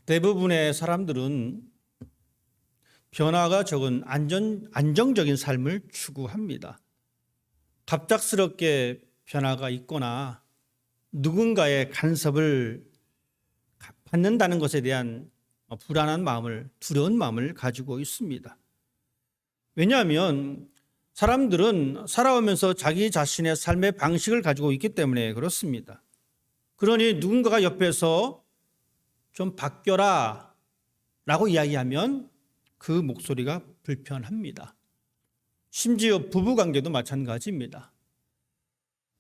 대부분의 사람들은 변화가 적은 안정적인 삶을 추구합니다. 갑작스럽게 변화가 있거나 누군가의 간섭을 받는다는 것에 대한 불안한 마음을, 두려운 마음을 가지고 있습니다. 왜냐하면 사람들은 살아오면서 자기 자신의 삶의 방식을 가지고 있기 때문에 그렇습니다. 그러니 누군가가 옆에서 좀 바뀌어라 라고 이야기하면 그 목소리가 불편합니다. 심지어 부부관계도 마찬가지입니다.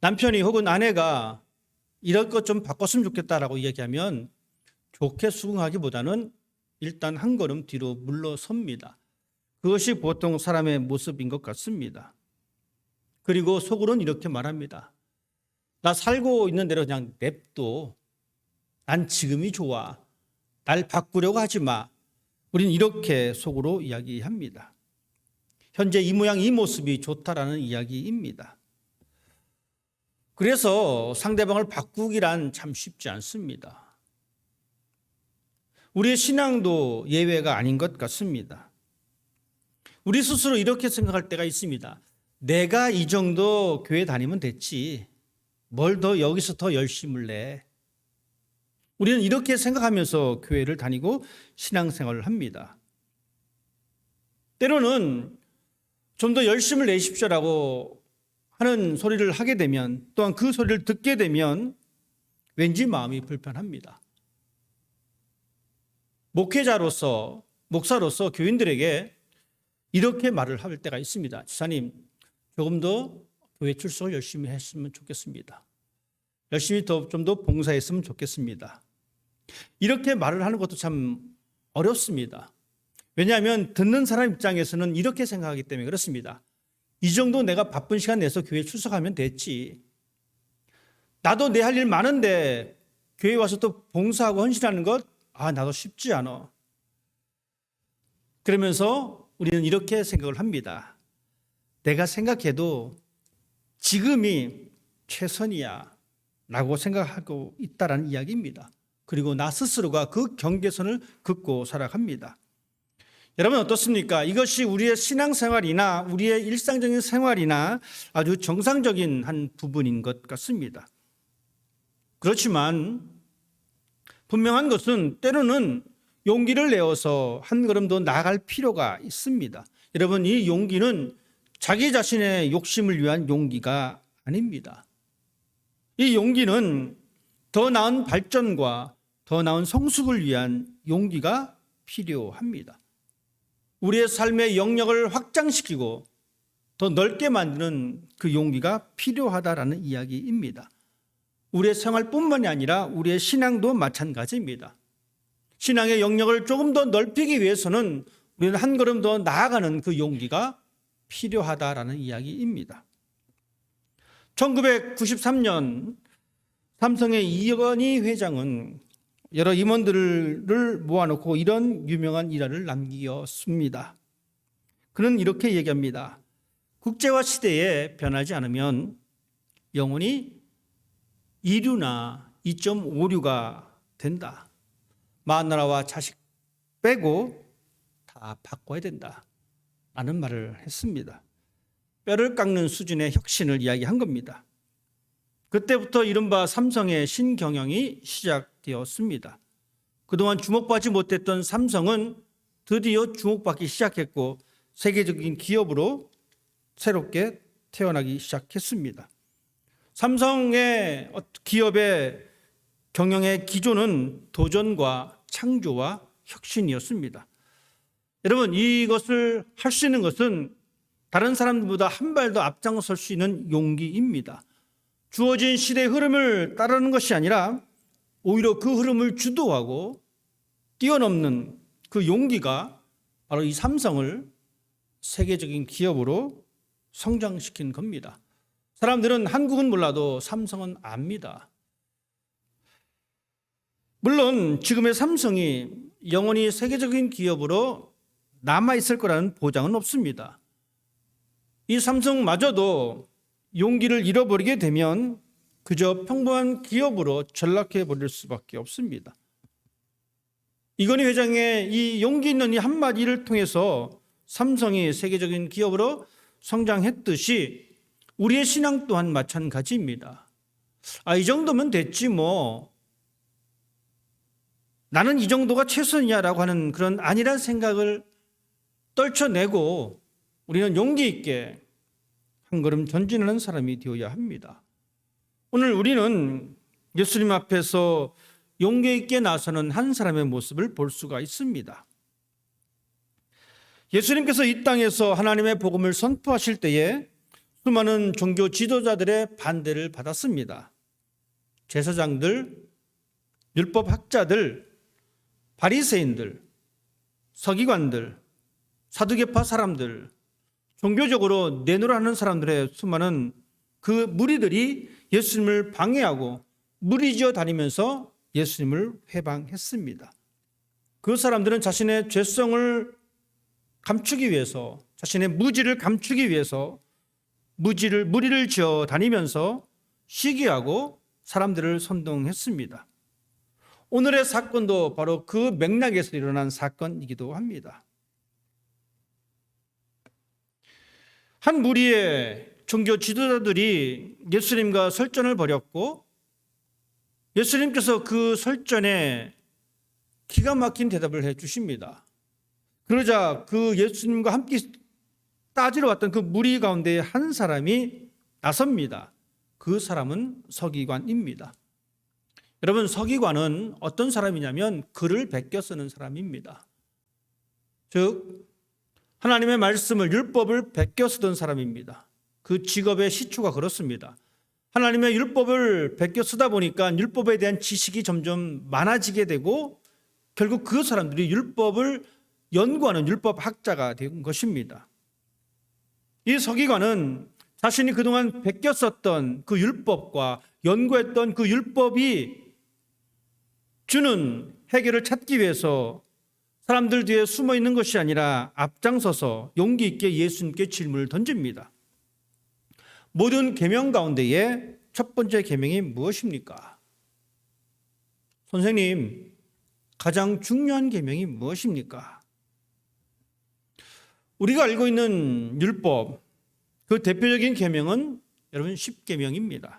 남편이 혹은 아내가 이럴 것 좀 바꿨으면 좋겠다라고 이야기하면 좋게 수긍하기보다는 일단 한 걸음 뒤로 물러섭니다. 그것이 보통 사람의 모습인 것 같습니다. 그리고 속으로는 이렇게 말합니다. 나 살고 있는 대로 그냥 냅둬. 난 지금이 좋아. 날 바꾸려고 하지 마. 우린 이렇게 속으로 이야기합니다. 현재 이 모양 이 모습이 좋다라는 이야기입니다. 그래서 상대방을 바꾸기란 참 쉽지 않습니다. 우리의 신앙도 예외가 아닌 것 같습니다. 우리 스스로 이렇게 생각할 때가 있습니다. 내가 이 정도 교회 다니면 됐지. 뭘 더 여기서 더 열심을 내. 우리는 이렇게 생각하면서 교회를 다니고 신앙생활을 합니다. 때로는 좀 더 열심을 내십시오라고 하는 소리를 하게 되면, 또한 그 소리를 듣게 되면 왠지 마음이 불편합니다. 목회자로서, 목사로서 교인들에게 이렇게 말을 할 때가 있습니다. 지사님, 조금 더 교회 출석을 열심히 했으면 좋겠습니다. 열심히 좀 더 봉사했으면 좋겠습니다. 이렇게 말을 하는 것도 참 어렵습니다. 왜냐하면 듣는 사람 입장에서는 이렇게 생각하기 때문에 그렇습니다. 이 정도 내가 바쁜 시간 내서 교회 출석하면 됐지. 나도 내 할 일 많은데 교회 와서 또 봉사하고 헌신하는 것, 나도 쉽지 않아. 그러면서 우리는 이렇게 생각을 합니다. 내가 생각해도 지금이 최선이야 라고 생각하고 있다라는 이야기입니다. 그리고 나 스스로가 그 경계선을 긋고 살아갑니다. 여러분 어떻습니까? 이것이 우리의 신앙생활이나 우리의 일상적인 생활이나 아주 정상적인 한 부분인 것 같습니다. 그렇지만 분명한 것은 때로는 용기를 내어서 한 걸음 더 나아갈 필요가 있습니다. 여러분, 이 용기는 자기 자신의 욕심을 위한 용기가 아닙니다. 이 용기는 더 나은 발전과 더 나은 성숙을 위한 용기가 필요합니다. 우리의 삶의 영역을 확장시키고 더 넓게 만드는 그 용기가 필요하다라는 이야기입니다. 우리의 생활뿐만이 아니라 우리의 신앙도 마찬가지입니다. 신앙의 영역을 조금 더 넓히기 위해서는 우리는 한 걸음 더 나아가는 그 용기가 필요하다라는 이야기입니다. 1993년 삼성의 이건희 회장은 여러 임원들을 모아놓고 이런 유명한 일화를 남겼습니다. 그는 이렇게 얘기합니다. 국제화 시대에 변하지 않으면 영원히 2류나 2.5류가 된다. 마누라와 자식 빼고 다 바꿔야 된다. 라는 말을 했습니다. 뼈를 깎는 수준의 혁신을 이야기한 겁니다. 그때부터 이른바 삼성의 신경영이 시작되었습니다. 그동안 주목받지 못했던 삼성은 드디어 주목받기 시작했고 세계적인 기업으로 새롭게 태어나기 시작했습니다. 삼성의 기업의 경영의 기조는 도전과 창조와 혁신이었습니다. 여러분, 이것을 할 수 있는 것은 다른 사람들보다 한 발 더 앞장설 수 있는 용기입니다. 주어진 시대의 흐름을 따르는 것이 아니라 오히려 그 흐름을 주도하고 뛰어넘는 그 용기가 바로 이 삼성을 세계적인 기업으로 성장시킨 겁니다. 사람들은 한국은 몰라도 삼성은 압니다. 물론 지금의 삼성이 영원히 세계적인 기업으로 남아있을 거라는 보장은 없습니다. 이 삼성마저도 용기를 잃어버리게 되면 그저 평범한 기업으로 전락해 버릴 수밖에 없습니다. 이건희 회장의 이 용기 있는 이 한마디를 통해서 삼성이 세계적인 기업으로 성장했듯이 우리의 신앙 또한 마찬가지입니다. 이 정도면 됐지 뭐. 나는 이 정도가 최선이야라고 하는 그런 아니란 생각을 떨쳐내고 우리는 용기 있게 한 걸음 전진하는 사람이 되어야 합니다. 오늘 우리는 예수님 앞에서 용기 있게 나서는 한 사람의 모습을 볼 수가 있습니다. 예수님께서 이 땅에서 하나님의 복음을 선포하실 때에 수많은 종교 지도자들의 반대를 받았습니다. 제사장들, 율법 학자들, 바리새인들, 서기관들, 사두개파 사람들, 종교적으로 내노라는 사람들의 수많은 그 무리들이 예수님을 방해하고 무리지어 다니면서 예수님을 회방했습니다. 그 사람들은 자신의 죄성을 감추기 위해서, 자신의 무지를 감추기 위해서 무리를 지어 다니면서 시기하고 사람들을 선동했습니다. 오늘의 사건도 바로 그 맥락에서 일어난 사건이기도 합니다. 한 무리의 종교 지도자들이 예수님과 설전을 벌였고 예수님께서 그 설전에 기가 막힌 대답을 해 주십니다. 그러자 그 예수님과 함께 따지러 왔던 그 무리 가운데 한 사람이 나섭니다. 그 사람은 서기관입니다. 여러분, 서기관은 어떤 사람이냐면 글을 베껴 쓰는 사람입니다. 즉 하나님의 말씀을, 율법을 베껴 쓰던 사람입니다. 그 직업의 시초가 그렇습니다. 하나님의 율법을 베껴 쓰다 보니까 율법에 대한 지식이 점점 많아지게 되고 결국 그 사람들이 율법을 연구하는 율법학자가 된 것입니다. 이 서기관은 자신이 그동안 베껴 썼던 그 율법과 연구했던 그 율법이 주는 해결을 찾기 위해서 사람들 뒤에 숨어 있는 것이 아니라 앞장서서 용기 있게 예수님께 질문을 던집니다. 모든 계명 가운데에 첫 번째 계명이 무엇입니까? 선생님, 가장 중요한 계명이 무엇입니까? 우리가 알고 있는 율법, 그 대표적인 계명은 여러분 10계명입니다.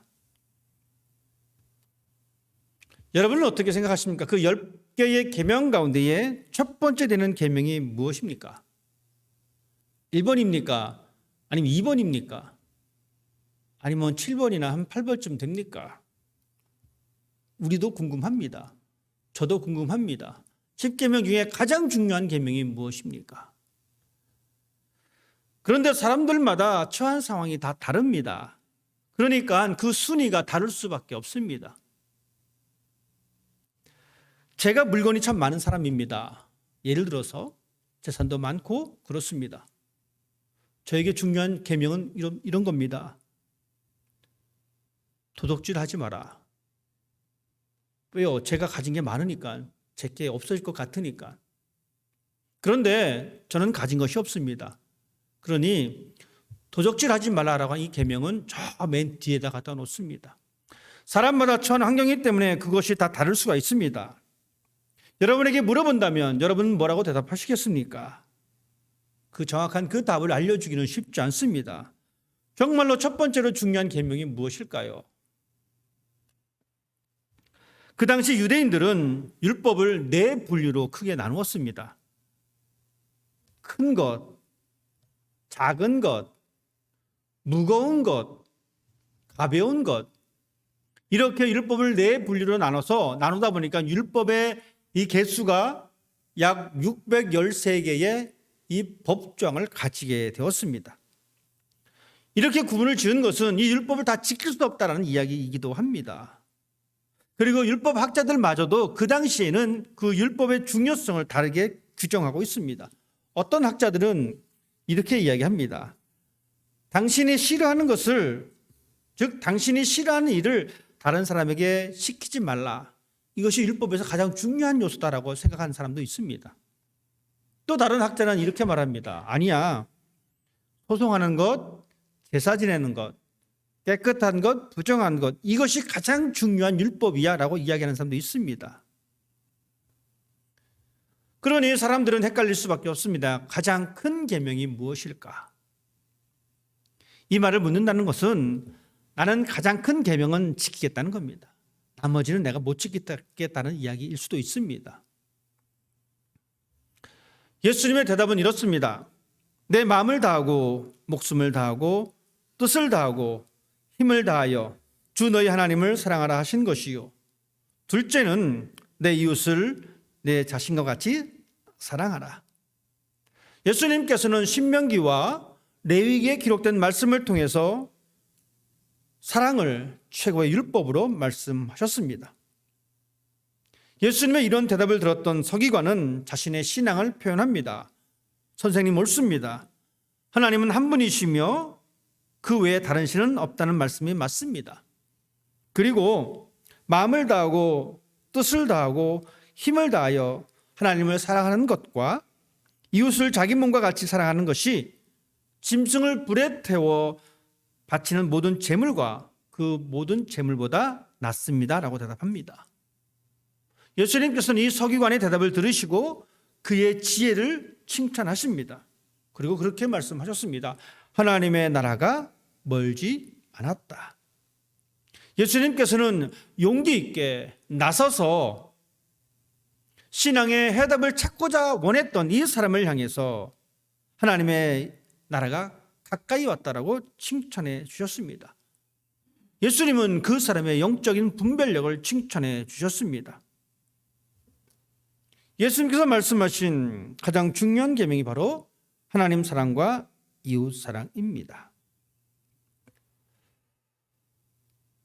여러분은 어떻게 생각하십니까? 그 10개의 계명 가운데에 첫 번째 되는 계명이 무엇입니까? 1번입니까? 아니면 2번입니까? 아니면 7번이나 한 8번쯤 됩니까? 우리도 궁금합니다. 저도 궁금합니다. 10계명 중에 가장 중요한 계명이 무엇입니까? 그런데 사람들마다 처한 상황이 다 다릅니다. 그러니까 그 순위가 다를 수밖에 없습니다. 제가 물건이 참 많은 사람입니다. 예를 들어서 재산도 많고 그렇습니다. 저에게 중요한 계명은 이런 겁니다. 도둑질 하지 마라. 왜요? 제가 가진 게 많으니까, 제게 없어질 것 같으니까. 그런데 저는 가진 것이 없습니다. 그러니 도적질 하지 말라라고 하는 이 계명은 저 맨 뒤에다 갖다 놓습니다. 사람마다 처한 환경이기 때문에 그것이 다 다를 수가 있습니다. 여러분에게 물어본다면 여러분은 뭐라고 대답하시겠습니까? 그 정확한 그 답을 알려주기는 쉽지 않습니다. 정말로 첫 번째로 중요한 계명이 무엇일까요? 그 당시 유대인들은 율법을 네 분류로 크게 나누었습니다. 큰 것, 작은 것, 무거운 것, 가벼운 것, 이렇게 율법을 네 분류로 나누다 보니까 율법의 이 개수가 약 613개의 이 법조항을 가지게 되었습니다. 이렇게 구분을 지은 것은 이 율법을 다 지킬 수 없다는 이야기이기도 합니다. 그리고 율법 학자들마저도 그 당시에는 그 율법의 중요성을 다르게 규정하고 있습니다. 어떤 학자들은 이렇게 이야기합니다. 당신이 싫어하는 것을, 즉 당신이 싫어하는 일을 다른 사람에게 시키지 말라. 이것이 율법에서 가장 중요한 요소다라고 생각하는 사람도 있습니다. 또 다른 학자는 이렇게 말합니다. 아니야. 소송하는 것, 제사 지내는 것, 깨끗한 것, 부정한 것, 이것이 가장 중요한 율법이야 라고 이야기하는 사람도 있습니다. 그러니 사람들은 헷갈릴 수밖에 없습니다. 가장 큰 계명이 무엇일까? 이 말을 묻는다는 것은 나는 가장 큰 계명은 지키겠다는 겁니다. 나머지는 내가 못 지키겠다는 이야기일 수도 있습니다. 예수님의 대답은 이렇습니다. 내 마음을 다하고 목숨을 다하고 뜻을 다하고 힘을 다하여 주 너희 하나님을 사랑하라 하신 것이요. 둘째는 내 이웃을 내 자신과 같이 사랑하라. 예수님께서는 신명기와 레위기에 기록된 말씀을 통해서 사랑을 최고의 율법으로 말씀하셨습니다. 예수님의 이런 대답을 들었던 서기관은 자신의 신앙을 표현합니다. 선생님 옳습니다. 하나님은 한 분이시며 그 외에 다른 신은 없다는 말씀이 맞습니다. 그리고 마음을 다하고 뜻을 다하고 힘을 다하여 하나님을 사랑하는 것과 이웃을 자기 몸과 같이 사랑하는 것이 짐승을 불에 태워 바치는 모든 제물과 그 모든 제물보다 낫습니다 라고 대답합니다. 예수님께서는 이 서기관의 대답을 들으시고 그의 지혜를 칭찬하십니다. 그리고 그렇게 말씀하셨습니다. 하나님의 나라가 멀지 않았다. 예수님께서는 용기 있게 나서서 신앙의 해답을 찾고자 원했던 이 사람을 향해서 하나님의 나라가 가까이 왔다라고 칭찬해 주셨습니다. 예수님은 그 사람의 영적인 분별력을 칭찬해 주셨습니다. 예수님께서 말씀하신 가장 중요한 계명이 바로 하나님 사랑과 이웃 사랑입니다.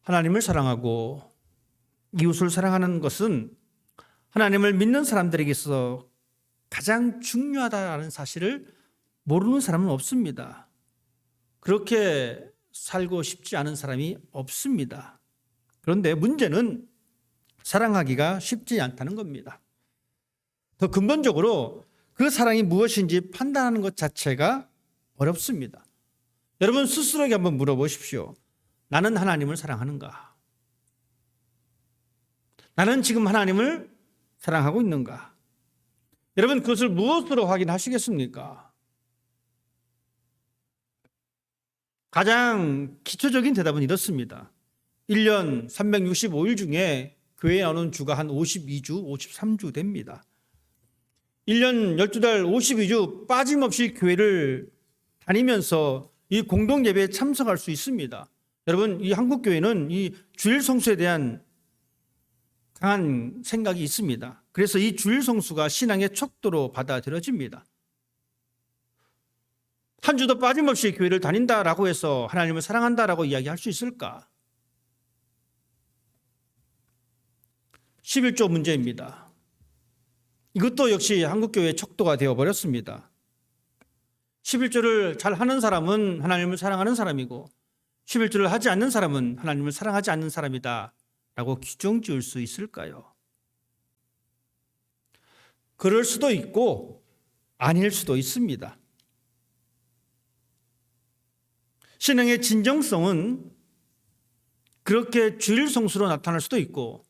하나님을 사랑하고 이웃을 사랑하는 것은 하나님을 믿는 사람들에게 있어서 가장 중요하다는 사실을 모르는 사람은 없습니다. 그렇게 살고 싶지 않은 사람이 없습니다. 그런데 문제는 사랑하기가 쉽지 않다는 겁니다. 더 근본적으로 그 사랑이 무엇인지 판단하는 것 자체가 어렵습니다. 여러분 스스로에게 한번 물어보십시오. 나는 하나님을 사랑하는가? 나는 지금 하나님을 사랑하고 있는가? 여러분 그것을 무엇으로 확인하시겠습니까? 가장 기초적인 대답은 이렇습니다. 1년 365일 중에 교회에 나오는 주가 한 52주, 53주 됩니다. 1년 12달 52주 빠짐없이 교회를 다니면서 이 공동 예배에 참석할 수 있습니다. 여러분 이 한국 교회는 이 주일 성수에 대한 강한 생각이 있습니다. 그래서 이 주일 성수가 신앙의 척도로 받아들여집니다. 한 주도 빠짐없이 교회를 다닌다라고 해서 하나님을 사랑한다라고 이야기할 수 있을까? 11조 문제입니다. 이것도 역시 한국교회의 척도가 되어버렸습니다. 11조를 잘 하는 사람은 하나님을 사랑하는 사람이고 11조를 하지 않는 사람은 하나님을 사랑하지 않는 사람이다 라고 규정 지을 수 있을까요? 그럴 수도 있고 아닐 수도 있습니다. 신앙의 진정성은 그렇게 주일 성수로 나타날 수도 있고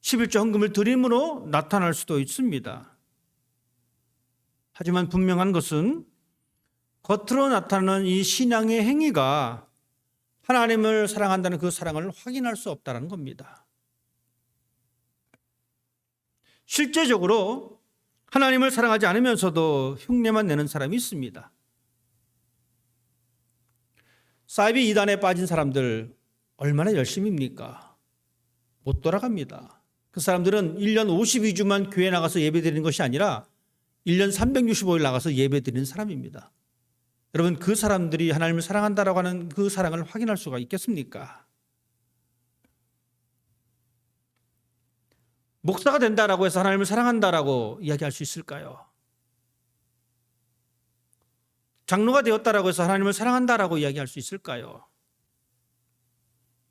11조 헌금을 드림으로 나타날 수도 있습니다. 하지만 분명한 것은 겉으로 나타나는 이 신앙의 행위가 하나님을 사랑한다는 그 사랑을 확인할 수 없다는 겁니다. 실제적으로 하나님을 사랑하지 않으면서도 흉내만 내는 사람이 있습니다. 사이비 이단에 빠진 사람들 얼마나 열심입니까? 못 돌아갑니다. 그 사람들은 1년 52주만 교회 나가서 예배드리는 것이 아니라 1년 365일 나가서 예배드리는 사람입니다. 여러분 그 사람들이 하나님을 사랑한다라고 하는 그 사랑을 확인할 수가 있겠습니까? 목사가 된다라고 해서 하나님을 사랑한다라고 이야기할 수 있을까요? 장로가 되었다라고 해서 하나님을 사랑한다라고 이야기할 수 있을까요?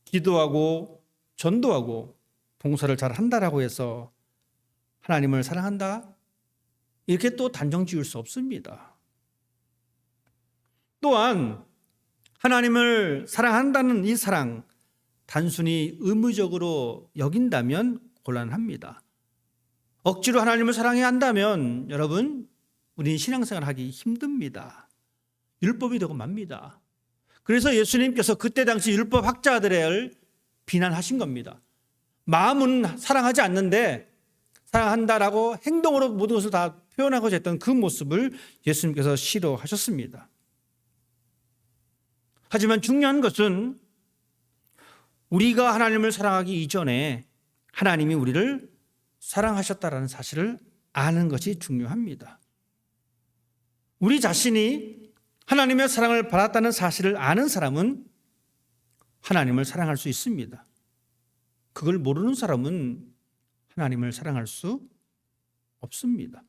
기도하고 전도하고 봉사를 잘 한다라고 해서 하나님을 사랑한다? 이렇게 또 단정 지을 수 없습니다. 또한 하나님을 사랑한다는 이 사랑 단순히 의무적으로 여긴다면 곤란합니다. 억지로 하나님을 사랑해야 한다면 여러분, 우리는 신앙생활 하기 힘듭니다. 율법이 되고 맙니다. 그래서 예수님께서 그때 당시 율법 학자들을 비난하신 겁니다. 마음은 사랑하지 않는데 사랑한다라고 행동으로 모든 것을 다 표현하고자 했던 그 모습을 예수님께서 싫어하셨습니다. 하지만 중요한 것은 우리가 하나님을 사랑하기 이전에 하나님이 우리를 사랑하셨다라는 사실을 아는 것이 중요합니다. 우리 자신이 하나님의 사랑을 받았다는 사실을 아는 사람은 하나님을 사랑할 수 있습니다. 그걸 모르는 사람은 하나님을 사랑할 수 없습니다.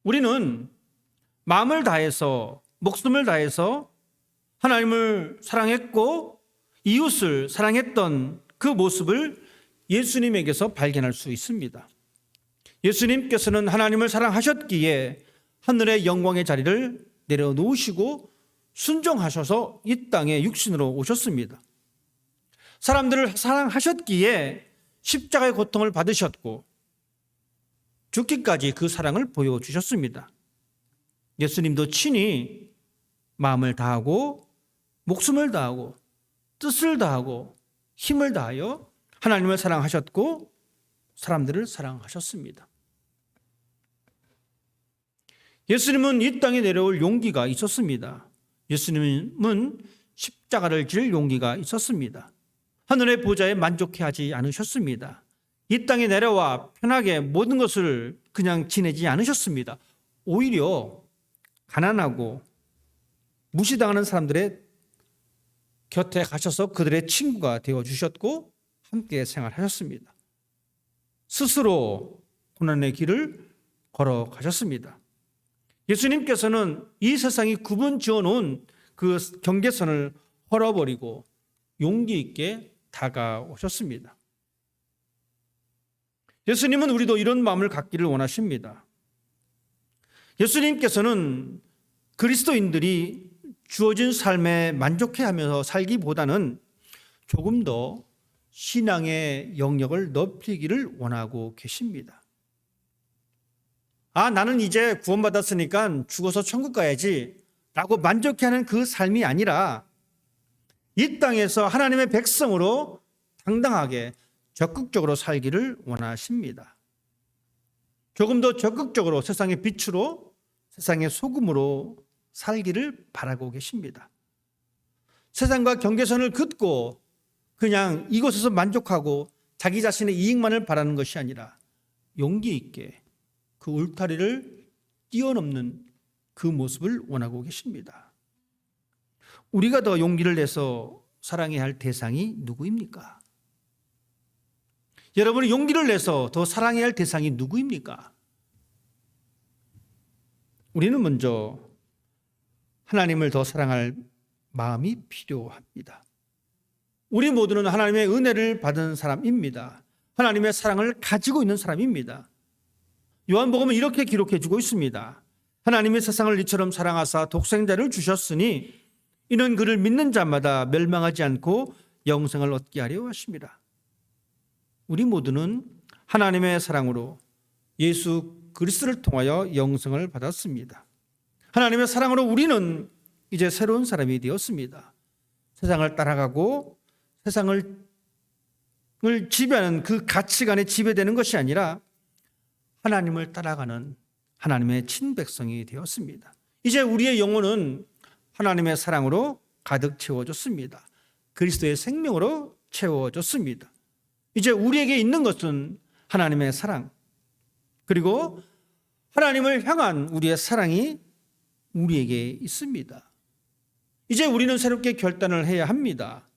우리는 마음을 다해서, 목숨을 다해서 하나님을 사랑했고 이웃을 사랑했던 그 모습을 예수님에게서 발견할 수 있습니다. 예수님께서는 하나님을 사랑하셨기에 하늘의 영광의 자리를 내려놓으시고 순종하셔서 이 땅에 육신으로 오셨습니다. 사람들을 사랑하셨기에 십자가의 고통을 받으셨고 죽기까지 그 사랑을 보여주셨습니다. 예수님도 친히 마음을 다하고 목숨을 다하고 뜻을 다하고 힘을 다하여 하나님을 사랑하셨고 사람들을 사랑하셨습니다. 예수님은 이 땅에 내려올 용기가 있었습니다. 예수님은 십자가를 질 용기가 있었습니다. 하늘의 보좌에 만족해하지 않으셨습니다. 이 땅에 내려와 편하게 모든 것을 그냥 지내지 않으셨습니다. 오히려 가난하고 무시당하는 사람들의 곁에 가셔서 그들의 친구가 되어주셨고 함께 생활하셨습니다. 스스로 고난의 길을 걸어가셨습니다. 예수님께서는 이 세상이 구분 지어놓은 그 경계선을 헐어버리고 용기 있게 다가오셨습니다. 예수님은 우리도 이런 마음을 갖기를 원하십니다. 예수님께서는 그리스도인들이 주어진 삶에 만족해하면서 살기보다는 조금 더 신앙의 영역을 넓히기를 원하고 계십니다. 나는 이제 구원받았으니까 죽어서 천국 가야지 라고 만족해하는 그 삶이 아니라 이 땅에서 하나님의 백성으로 당당하게 적극적으로 살기를 원하십니다. 조금 더 적극적으로 세상의 빛으로 세상의 소금으로 살기를 바라고 계십니다. 세상과 경계선을 긋고 그냥 이곳에서 만족하고 자기 자신의 이익만을 바라는 것이 아니라 용기 있게 그 울타리를 뛰어넘는 그 모습을 원하고 계십니다. 우리가 더 용기를 내서 사랑해야 할 대상이 누구입니까? 여러분이 용기를 내서 더 사랑해야 할 대상이 누구입니까? 우리는 먼저 하나님을 더 사랑할 마음이 필요합니다. 우리 모두는 하나님의 은혜를 받은 사람입니다. 하나님의 사랑을 가지고 있는 사람입니다. 요한복음은 이렇게 기록해 주고 있습니다. 하나님의 세상을 이처럼 사랑하사 독생자를 주셨으니 이는 그를 믿는 자마다 멸망하지 않고 영생을 얻게 하려 하십니다. 우리 모두는 하나님의 사랑으로 예수 그리스도를 통하여 영생을 받았습니다. 하나님의 사랑으로 우리는 이제 새로운 사람이 되었습니다. 세상을 따라가고 세상을 지배하는 그 가치관에 지배되는 것이 아니라 하나님을 따라가는 하나님의 친백성이 되었습니다. 이제 우리의 영혼은 하나님의 사랑으로 가득 채워졌습니다. 그리스도의 생명으로 채워졌습니다. 이제 우리에게 있는 것은 하나님의 사랑, 그리고 하나님을 향한 우리의 사랑이 우리에게 있습니다. 이제 우리는 새롭게 결단을 해야 합니다.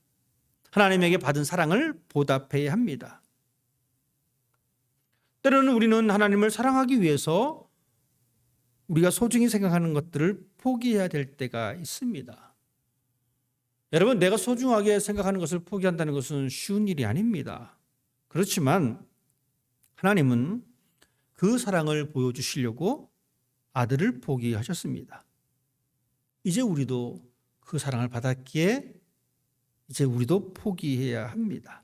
하나님에게 받은 사랑을 보답해야 합니다. 때로는 우리는 하나님을 사랑하기 위해서 우리가 소중히 생각하는 것들을 포기해야 될 때가 있습니다. 여러분, 내가 소중하게 생각하는 것을 포기한다는 것은 쉬운 일이 아닙니다. 그렇지만 하나님은 그 사랑을 보여주시려고 아들을 포기하셨습니다. 이제 우리도 그 사랑을 받았기에 이제 우리도 포기해야 합니다.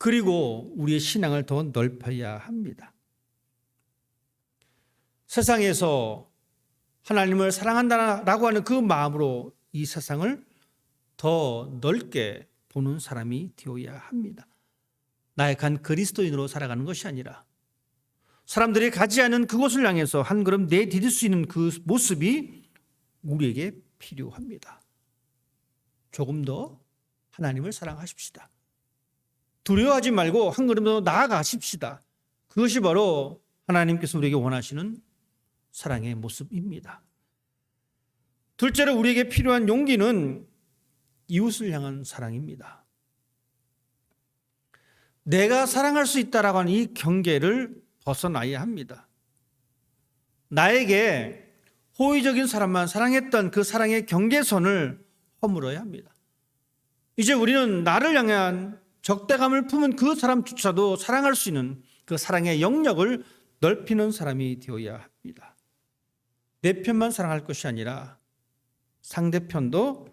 그리고 우리의 신앙을 더 넓혀야 합니다. 세상에서 하나님을 사랑한다라고 하는 그 마음으로 이 세상을 더 넓게 보는 사람이 되어야 합니다. 나약한 그리스도인으로 살아가는 것이 아니라 사람들이 가지 않은 그곳을 향해서 한 걸음 내디딜 수 있는 그 모습이 우리에게 필요합니다. 조금 더 하나님을 사랑하십시다. 두려워하지 말고 한 걸음 더 나아가십시다. 그것이 바로 하나님께서 우리에게 원하시는 사랑의 모습입니다. 둘째로 우리에게 필요한 용기는 이웃을 향한 사랑입니다. 내가 사랑할 수 있다라고 하는 이 경계를 벗어나야 합니다. 나에게 호의적인 사람만 사랑했던 그 사랑의 경계선을 허물어야 합니다. 이제 우리는 나를 향한 적대감을 품은 그 사람조차도 사랑할 수 있는 그 사랑의 영역을 넓히는 사람이 되어야 합니다. 내 편만 사랑할 것이 아니라 상대편도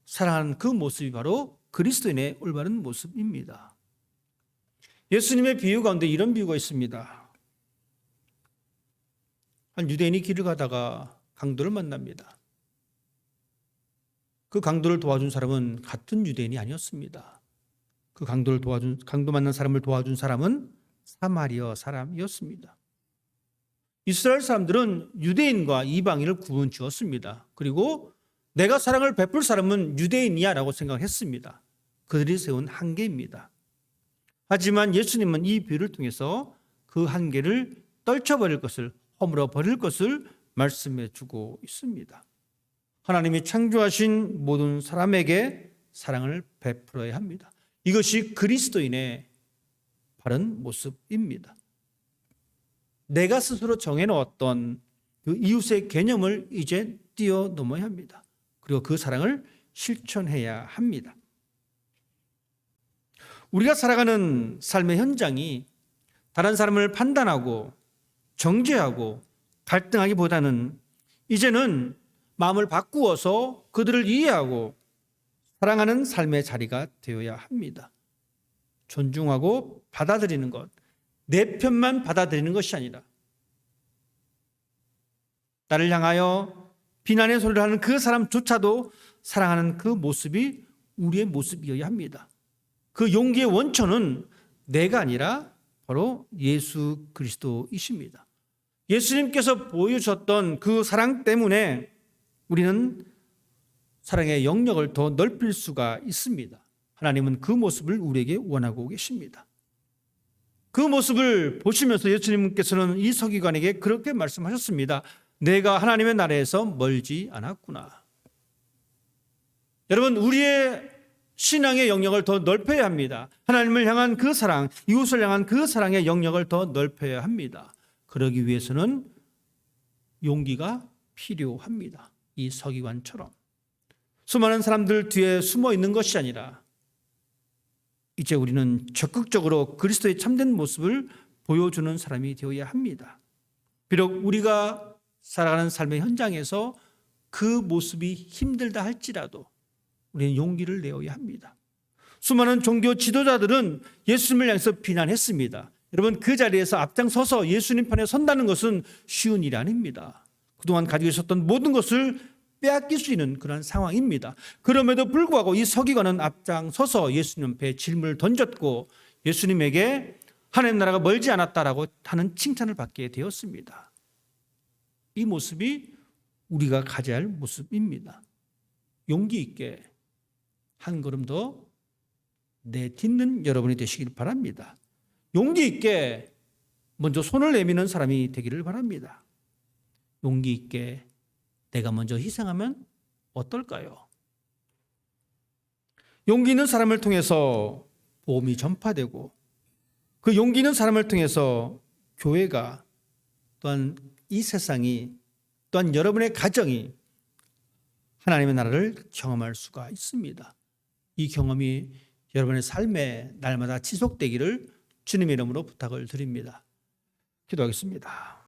사랑하는 그 모습이 바로 그리스도인의 올바른 모습입니다. 예수님의 비유 가운데 이런 비유가 있습니다. 한 유대인이 길을 가다가 강도를 만납니다. 그 강도를 도와준 사람은 같은 유대인이 아니었습니다. 그 강도 만난 사람을 도와준 사람은 사마리아 사람이었습니다. 이스라엘 사람들은 유대인과 이방인을 구분 지었습니다. 그리고 내가 사랑을 베풀 사람은 유대인이야 라고 생각했습니다. 그들이 세운 한계입니다. 하지만 예수님은 이 비유를 통해서 그 한계를 떨쳐버릴 것을, 허물어 버릴 것을 말씀해 주고 있습니다. 하나님이 창조하신 모든 사람에게 사랑을 베풀어야 합니다. 이것이 그리스도인의 바른 모습입니다. 내가 스스로 정해놓았던 그 이웃의 개념을 이제 뛰어넘어야 합니다. 그리고 그 사랑을 실천해야 합니다. 우리가 살아가는 삶의 현장이 다른 사람을 판단하고 정죄하고 갈등하기보다는 이제는 마음을 바꾸어서 그들을 이해하고 사랑하는 삶의 자리가 되어야 합니다. 존중하고 받아들이는 것, 내 편만 받아들이는 것이 아니라 나를 향하여 비난의 소리를 하는 그 사람조차도 사랑하는 그 모습이 우리의 모습이어야 합니다. 그 용기의 원천은 내가 아니라 바로 예수 그리스도이십니다. 예수님께서 보여주셨던 그 사랑 때문에 우리는 사랑의 영역을 더 넓힐 수가 있습니다. 하나님은 그 모습을 우리에게 원하고 계십니다. 그 모습을 보시면서 예수님께서는 이 서기관에게 그렇게 말씀하셨습니다. 내가 하나님의 나라에서 멀지 않았구나. 여러분, 우리의 신앙의 영역을 더 넓혀야 합니다. 하나님을 향한 그 사랑, 이웃을 향한 그 사랑의 영역을 더 넓혀야 합니다. 그러기 위해서는 용기가 필요합니다. 이 서기관처럼 수많은 사람들 뒤에 숨어 있는 것이 아니라 이제 우리는 적극적으로 그리스도의 참된 모습을 보여주는 사람이 되어야 합니다. 비록 우리가 살아가는 삶의 현장에서 그 모습이 힘들다 할지라도 우리는 용기를 내어야 합니다. 수많은 종교 지도자들은 예수님을 향해서 비난했습니다. 여러분, 그 자리에서 앞장서서 예수님 편에 선다는 것은 쉬운 일이 아닙니다. 그동안 가지고 있었던 모든 것을 빼앗길 수 있는 그런 상황입니다. 그럼에도 불구하고 이 서기관은 앞장서서 예수님 앞에 질문을 던졌고 예수님에게 하나님 나라가 멀지 않았다라고 하는 칭찬을 받게 되었습니다. 이 모습이 우리가 가져야 할 모습입니다. 용기 있게 한 걸음 더 내딛는 여러분이 되시길 바랍니다. 용기 있게 먼저 손을 내미는 사람이 되기를 바랍니다. 용기 있게 내가 먼저 희생하면 어떨까요? 용기 있는 사람을 통해서 복음이 전파되고 그 용기 있는 사람을 통해서 교회가 또한 이 세상이 또한 여러분의 가정이 하나님의 나라를 경험할 수가 있습니다. 이 경험이 여러분의 삶에 날마다 지속되기를 주님의 이름으로 부탁을 드립니다. 기도하겠습니다.